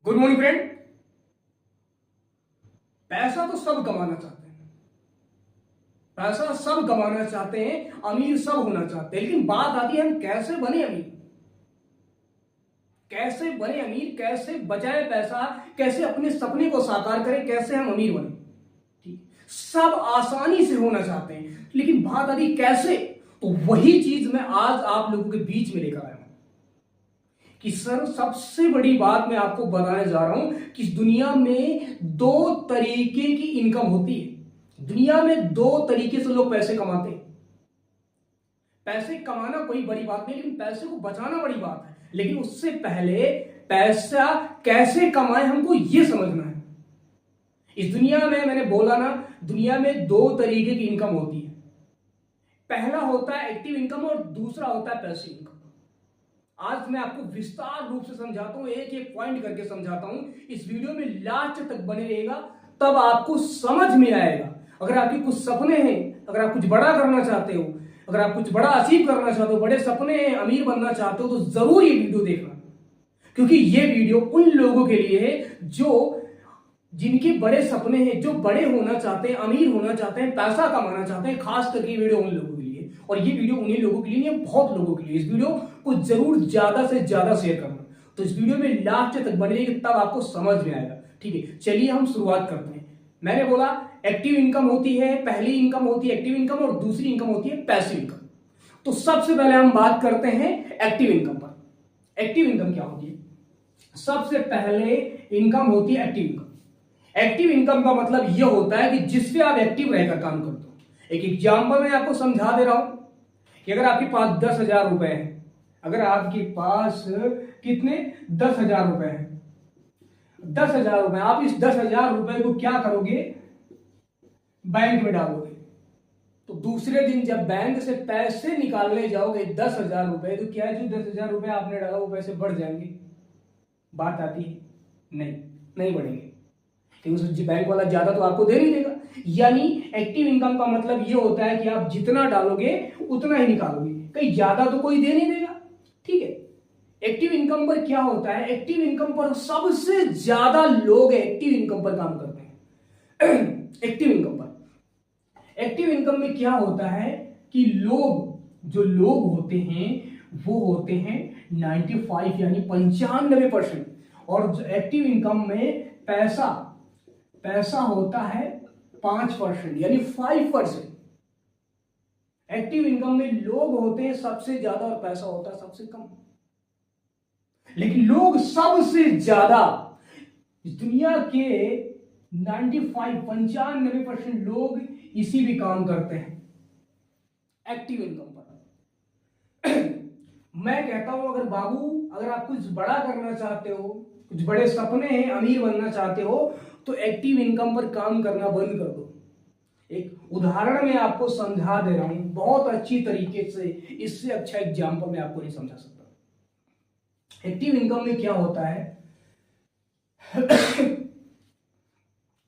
Good morning friend. पैसा तो सब कमाना चाहते हैं, पैसा सब कमाना चाहते हैं, अमीर सब होना चाहते हैं, लेकिन बात आती है हम कैसे बने अमीर, कैसे बने अमीर, कैसे बचाए पैसा, कैसे अपने सपने को साकार करें, कैसे हम अमीर बने। ठीक, सब आसानी से होना चाहते हैं, लेकिन बात आती है कैसे। तो वही चीज मैं आज आप लोगों के बीच में लेकर आया हूं कि सर सबसे बड़ी बात मैं आपको बताने जा रहा हूं कि इस दुनिया में दो तरीके की इनकम होती है। दुनिया में दो तरीके से लोग पैसे कमाते हैं। पैसे कमाना कोई बड़ी बात नहीं, लेकिन पैसे को बचाना बड़ी बात है। लेकिन उससे पहले पैसा कैसे कमाए हमको यह समझना है। इस दुनिया में मैंने बोला ना, दुनिया में दो तरीके की इनकम होती है। पहला होता है एक्टिव इनकम और दूसरा होता है पैसिव इनकम। आज मैं आपको विस्तार रूप से समझाता हूं, एक एक पॉइंट करके समझाता हूं। इस वीडियो में लास्ट तक बने रहेगा, तब आपको समझ में आएगा। अगर आपके कुछ सपने हैं, अगर आप कुछ बड़ा करना चाहते हो, अगर आप कुछ बड़ा अचीव करना चाहते हो, बड़े सपने हैं, अमीर बनना चाहते हो, तो जरूर ये वीडियो देखना, क्योंकि ये वीडियो उन लोगों के लिए है जो जिनके बड़े सपने हैं, जो बड़े होना चाहते हैं, अमीर होना चाहते हैं, पैसा कमाना चाहते हैं। खास करके ये वीडियो उन लोगों के लिए, और ये वीडियो उन्हीं लोगों के लिए नहीं, बहुत लोगों के लिए। इस वीडियो को जरूर ज्यादा से ज्यादा शेयर करना। तो इस वीडियो में लास्ट तक बने रहिए, तब आपको समझ में आएगा। ठीक है, चलिए हम शुरुआत करते हैं। मैंने बोला एक्टिव इनकम होती है, पहली इनकम होती है एक्टिव इनकम और दूसरी इनकम होती है पैसिव इनकम। तो सबसे पहले हम बात करते हैं एक्टिव इनकम पर। एक्टिव इनकम क्या होती है? सबसे पहले इनकम होती है एक्टिव इनकम। एक्टिव इनकम का मतलब यह होता है कि जिससे आप एक्टिव रहकर काम करते हो। एक एग्जांपल मैं आपको समझा दे रहा हूं कि अगर आपके पास 10,000 रुपए है, अगर आपके पास कितने 10,000 रुपए है, 10,000 रुपए, आप इस 10,000 रुपए को क्या करोगे? बैंक में डालोगे। तो दूसरे दिन जब बैंक से पैसे निकालने जाओगे 10,000 रुपए, तो क्या है, जो 10,000 रुपए आपने डाला वो पैसे बढ़ जाएंगे? बात आती है? नहीं, नहीं बढ़ेंगे, क्योंकि बैंक वाला ज्यादा तो आपको दे नहीं देगा। यानी एक्टिव इनकम का मतलब ये होता है कि आप जितना डालोगे उतना ही निकालोगे, कहीं ज्यादा तो कोई दे नहीं देगा। ठीक है, एक्टिव इनकम पर क्या होता है? एक्टिव इनकम पर सबसे ज्यादा लोग एक्टिव इनकम पर काम करते हैं। एक्टिव इनकम पर, एक्टिव इनकम में क्या होता है कि जो लोग होते हैं वो होते हैं 95 यानी 95%। और जो एक्टिव इनकम में पैसा होता है 5% यानी 5%। एक्टिव इनकम में लोग होते हैं सबसे ज्यादा और पैसा होता है सबसे कम। लेकिन लोग सबसे ज्यादा, इस दुनिया के 95% लोग इसी भी काम करते हैं, एक्टिव इनकम पर। मैं कहता हूं अगर बाबू, अगर आप कुछ बड़ा करना चाहते हो, कुछ बड़े सपने हैं, अमीर बनना चाहते हो, तो एक्टिव इनकम पर काम करना बंद कर दो। एक उदाहरण मैं आपको समझा दे रहा हूं बहुत अच्छी तरीके से, इससे अच्छा एग्जांपल मैं आपको नहीं समझा सकता। एक्टिव इनकम में क्या होता है?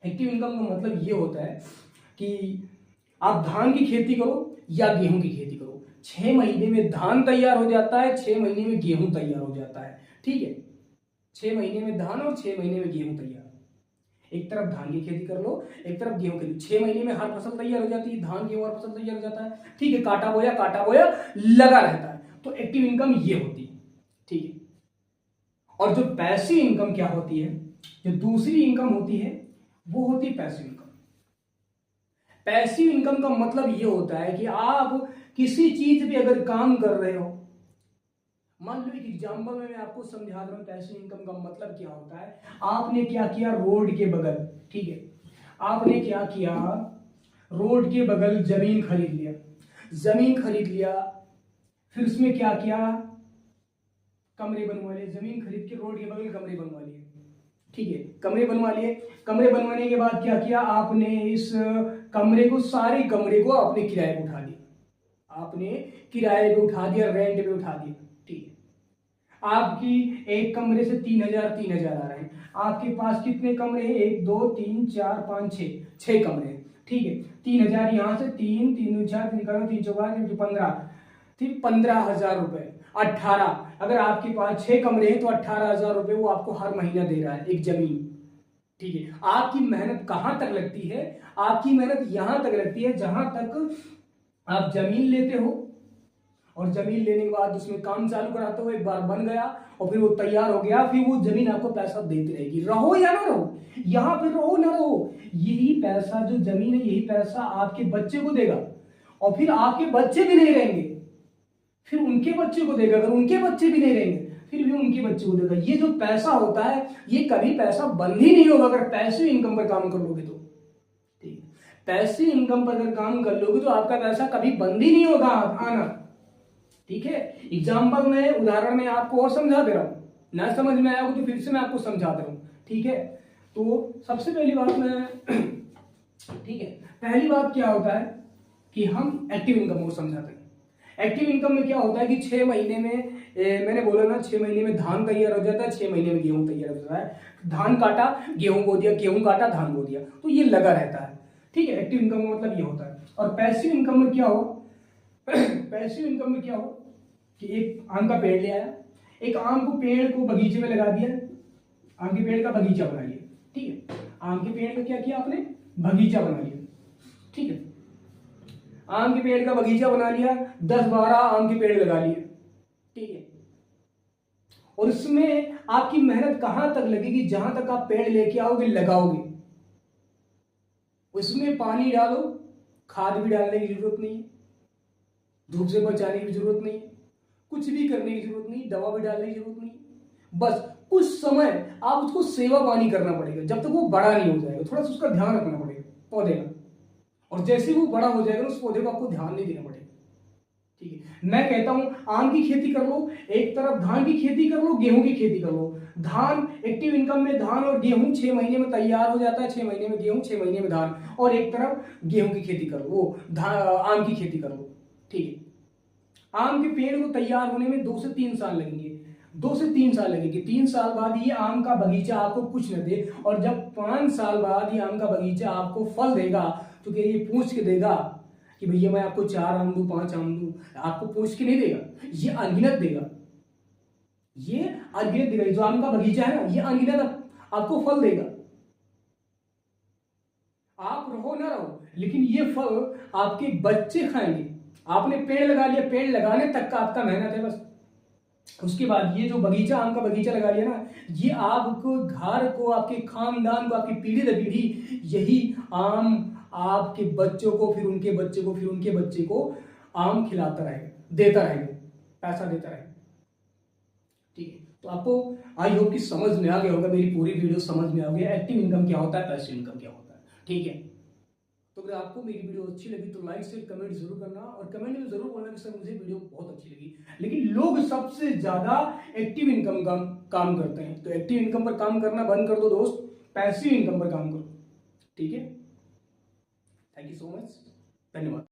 एक्टिव इनकम का मतलब ये होता है कि आप धान की खेती करो या गेहूं की खेती करो, 6 महीने में धान तैयार हो जाता है, 6 महीने में गेहूं तैयार हो जाता है। ठीक है, 6 महीने में धान और 6 महीने में गेहूं तैयार। एक तरफ धान की खेती कर लो, एक तरफ गेहूं की। 6 महीने में हर फसल तैयार हो जाती है, धान गेहूं हर फसल तैयार हो जाता है। ठीक है, काटा बोया लगा रहता है। तो एक्टिव इनकम ये होती है। ठीक है, और जो पैसिव इनकम क्या होती है, जो दूसरी इनकम होती है, वो होती है पैसिव इनकम। पैसिव इनकम का मतलब ये होता है कि आप किसी चीज पे अगर काम कर रहे हो, मान लो एक एग्जाम्पल में मैं आपको समझा रहा हूं पैसिव इनकम का मतलब क्या होता है। आपने क्या किया, रोड के बगल, ठीक है, आपने क्या किया, रोड के बगल जमीन खरीद लिया। जमीन खरीद लिया, फिर उसमें क्या किया, कमरे बनवा लिए। जमीन खरीद के रोड के बगल कमरे बनवा लिए। ठीक है, कमरे बनवा लिए। कमरे बनवाने के बाद क्या किया आपने, इस कमरे को, सारे कमरे को आपने किराए पे उठा दिया। आपने किराए पे उठा दिया, रेंट पे उठा दिया। ठीक है, आपकी एक कमरे से 3,000 आ रहे हैं। आपके पास कितने कमरे हैं? 1 2 3 4 5 6 कमरे हैं। ठीक है, 3,000 यहां से, 3 3 4 निकालो, 3 4 15, ठीक, 15,000 रुपए। 18, अगर आपके पास 6 कमरे हैं तो 18,000 रुपए वो आपको हर महीना दे रहा है एक जमीन। ठीक है, आपकी मेहनत कहां तक लगती है? आपकी मेहनत यहां तक लगती है जहां तक आप जमीन लेते हो और जमीन लेने के बाद उसमें काम चालू कराते हो, एक बार बन गया और फिर वो तैयार हो गया, फिर वो जमीन आपको पैसा देती रहेगी, रहो या ना रहो, यहां फिर रहो ना रहो, यही पैसा जो जमीन है यही पैसा आपके बच्चे को देगा, और फिर आपके बच्चे भी नहीं रहेंगे, फिर उनके बच्चे को देगा, अगर उनके बच्चे भी नहीं रहेंगे फिर भी उनके बच्चे को देगा। ये जो पैसा होता है ये कभी पैसा बंद ही नहीं होगा अगर पैसिव इनकम पर काम कर लोगे तो। ठीक है, पैसिव इनकम पर अगर काम कर लोगे तो आपका पैसा कभी बंद ही नहीं होगा आना। ठीक है, एग्जाम्पल में उदाहरण में आपको और समझा दे रहा हूं, ना समझ में आया हो तो फिर से मैं आपको समझा दे रहा हूं। ठीक है, तो सबसे पहली बात मैं ठीक है, पहली बात क्या होता है कि हम एक्टिव इनकम को समझाते हैं। एक्टिव इनकम में क्या होता है कि 6 महीने में मैंने बोला ना 6 महीने में धान तैयार हो जाता है, 6 महीने में गेहूं तैयार हो जाता है। धान काटा गेहूं बो दिया, गेहूं काटा धान बो दिया, तो ये लगा रहता है। ठीक है, एक्टिव इनकम का मतलब ये होता है। और पैसिव इनकम में क्या हो पैसिव इनकम में क्या हो कि एक आम का पेड़ ले आया, एक आम को पेड़ को बगीचे में लगा दिया, आम के पेड़ का बगीचा बना लिया। ठीक है, आम के पेड़ का क्या किया आपने? बगीचा बना लिया। ठीक है, आम के पेड़ का बगीचा बना लिया, 10-12 आम के पेड़ लगा लिए। ठीक है, और इसमें आपकी मेहनत कहां तक लगेगी? जहां तक आप पेड़ लेके आओगे लगाओगे, उसमें पानी डालो, खाद भी डालने की जरूरत नहीं है, धूप से बचाने की जरूरत नहीं है, कुछ भी करने की जरूरत नहीं, दवा भी डालने की जरूरत नहीं, बस कुछ समय आप उसको सेवा पानी करना पड़ेगा जब तक वो बड़ा नहीं हो जाएगा, थोड़ा सा उसका ध्यान रखना पड़ेगा पौधे का, और जैसे वो बड़ा हो जाएगा उस पौधे को आपको ध्यान नहीं देना पड़ेगा। ठीक है, मैं कहता हूं आम की खेती कर लो, एक तरफ धान की खेती कर लो, गेहूं की खेती कर लो। धान एक्टिव इनकम में धान और गेहूं 6 महीने में तैयार हो जाता है, 6 महीने में गेहूं, 6 महीने में धान, और एक तरफ गेहूं की खेती कर लो, वो आम की खेती कर लो। ठीक है, आम के पेड़ को तैयार होने में 2 से 3 साल लगेंगे, 2 से 3 साल लगेंगे। 3 साल बाद ये आम का बगीचा आपको कुछ न दे, और जब 5 साल बाद ये आम का बगीचा आपको फल देगा तो क्या ये पूछ के देगा कि भैया मैं आपको 4 आम दूं, 5 आम दूं? आपको पूछ के नहीं देगा, ये अनगिनत देगा, ये अनगिनत देगा। जो आम का बगीचा है ना ये अनगिनत आपको फल देगा, आप रहो ना रहो, लेकिन ये फल आपके बच्चे खाएंगे। आपने पेड़ लगा लिया, पेड़ लगाने तक का आपका मेहनत है बस, उसके बाद ये जो बगीचा आम का बगीचा लगा लिया ना, ये आपको घर को, आपके खानदान को, आपकी पीढ़ी दर पीढ़ी यही आम आपके बच्चों को, फिर उनके बच्चे को, फिर उनके बच्चे को आम खिलाता रहेगा, देता रहेगा, पैसा देता रहेगा। ठीक है, तो आपको आई होप कि समझ में आ गया होगा, मेरी पूरी वीडियो समझ में आ गया एक्टिव इनकम क्या होता है, पैसिव इनकम क्या होता है। ठीक है, तो अगर आपको मेरी वीडियो अच्छी लगी तो लाइक शेयर कमेंट जरूर करना, और कमेंट में जरूर बोलना कि सर मुझे वीडियो बहुत अच्छी लगी। लेकिन लोग सबसे ज्यादा एक्टिव इनकम का काम करते हैं, तो एक्टिव इनकम पर काम करना बंद कर दो दोस्त, पैसिव इनकम पर काम करो। ठीक है, थैंक यू सो मच, धन्यवाद।